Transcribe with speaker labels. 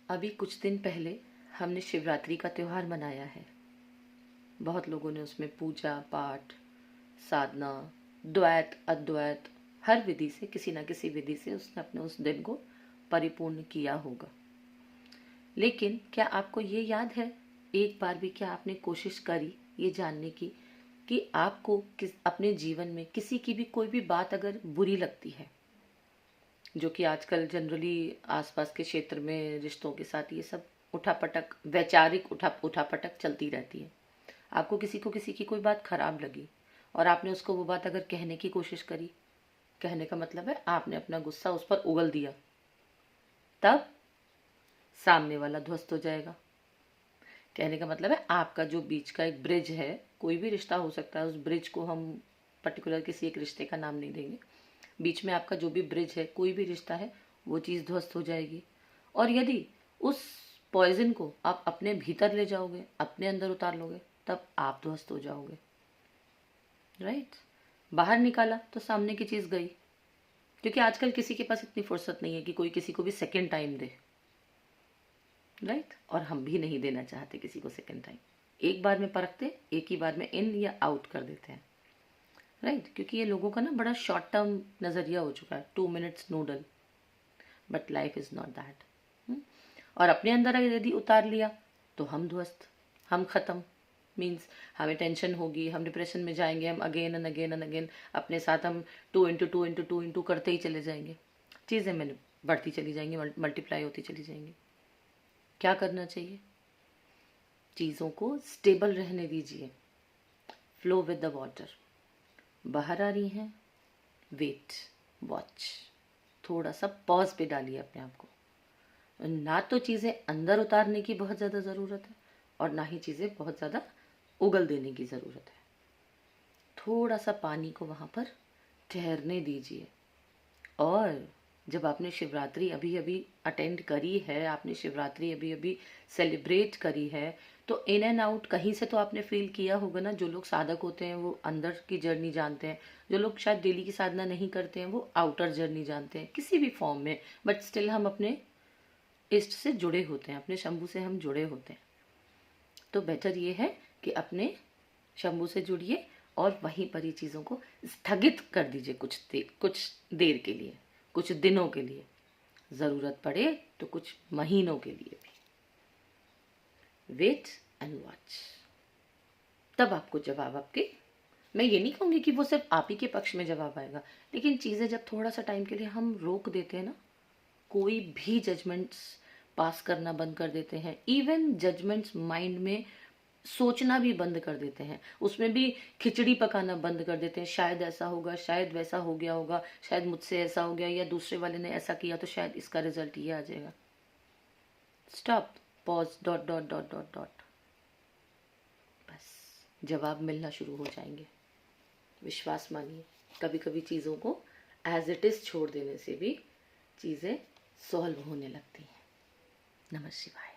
Speaker 1: अभी कुछ दिन पहले हमने शिवरात्रि का त्यौहार मनाया है। बहुत लोगों ने उसमें पूजा पाठ, साधना, द्वैत अद्वैत हर विधि से, किसी न किसी विधि से उसने अपने उस दिन को परिपूर्ण किया होगा। लेकिन क्या आपको ये याद है, एक बार भी क्या आपने कोशिश करी ये जानने की कि आपको अपने जीवन में किसी की भी कोई भी बात अगर बुरी लगती है, जो कि आजकल जनरली आसपास के क्षेत्र में रिश्तों के साथ ये सब उठापटक, वैचारिक उठापटक चलती रहती है। आपको किसी को किसी की कोई बात खराब लगी और आपने उसको वो बात अगर कहने की कोशिश करी, कहने का मतलब है आपने अपना गुस्सा उस पर उगल दिया, तब सामने वाला ध्वस्त हो जाएगा। कहने का मतलब है आपका जो बीच का एक ब्रिज है, कोई भी रिश्ता हो सकता है, उस ब्रिज को हम पर्टिकुलर किसी एक रिश्ते का नाम नहीं देंगे, बीच में आपका जो भी ब्रिज है, कोई भी रिश्ता है, वो चीज़ ध्वस्त हो जाएगी। और यदि उस पॉइजन को आप अपने भीतर ले जाओगे, अपने अंदर उतार लोगे, तब आप ध्वस्त हो जाओगे। राइट? बाहर निकाला तो सामने की चीज़ गई, क्योंकि आजकल किसी के पास इतनी फुर्सत नहीं है कि कोई किसी को भी सेकेंड टाइम दे। राइट? और हम भी नहीं देना चाहते किसी को सेकेंड टाइम। एक बार में परखते, एक ही बार में इन या आउट कर देते हैं। राइट? क्योंकि ये लोगों का ना बड़ा शॉर्ट टर्म नज़रिया हो चुका है, 2 minutes noodle, but life is not that. और अपने अंदर यदि उतार लिया तो हम ध्वस्त, हम ख़त्म। मीन्स हमें टेंशन होगी, हम डिप्रेशन में जाएंगे, हम again and again and again अपने साथ हम 2 into 2 into 2 into करते ही चले जाएंगे, चीज़ें मैंने बढ़ती चली जाएंगी, मल्टीप्लाई होती चली जाएंगी। क्या करना चाहिए? चीज़ों को स्टेबल रहने दीजिए, फ्लो विद द वाटर। बाहर आ रही हैं, वेट, वॉच, थोड़ा सा पॉज पे डालिए अपने आप को। ना तो चीज़ें अंदर उतारने की बहुत ज़्यादा ज़रूरत है और ना ही चीज़ें बहुत ज़्यादा उगल देने की ज़रूरत है। थोड़ा सा पानी को वहाँ पर ठहरने दीजिए। और जब आपने शिवरात्रि अभी अभी अटेंड करी है, आपने शिवरात्रि अभी अभी सेलिब्रेट करी है, तो इन एंड आउट कहीं से तो आपने फील किया होगा ना। जो लोग साधक होते हैं वो अंदर की जर्नी जानते हैं, जो लोग शायद डेली की साधना नहीं करते हैं वो आउटर जर्नी जानते हैं, किसी भी फॉर्म में, बट स्टिल हम अपने इष्ट से जुड़े होते हैं, अपने शंभू से हम जुड़े होते हैं। तो बेटर ये है कि अपने शंभू से जुड़िए और वहीं पर ये चीज़ों को स्थगित कर दीजिए कुछ देर के लिए, कुछ दिनों के लिए, ज़रूरत पड़े तो कुछ महीनों के लिए भी। वेट एंड वॉच, तब आपको जवाब आपके, मैं ये नहीं कहूँगी कि वो सिर्फ आप ही के पक्ष में जवाब आएगा, लेकिन चीज़ें जब थोड़ा सा टाइम के लिए हम रोक देते हैं ना, कोई भी जजमेंट्स पास करना बंद कर देते हैं, इवन जजमेंट्स माइंड में सोचना भी बंद कर देते हैं, उसमें भी खिचड़ी पकाना बंद कर देते हैं। शायद ऐसा होगा, शायद वैसा हो गया होगा, शायद मुझसे ऐसा हो गया, या दूसरे वाले ने ऐसा किया तो शायद इसका रिजल्ट ये आ जाएगा। Stop, pause, dot dot dot dot dot, बस जवाब मिलना शुरू हो जाएंगे। विश्वास मानिए, कभी कभी चीज़ों को एज इट इज़ छोड़ देने से भी चीज़ें सॉल्व होने लगती हैं। नमः शिवाय।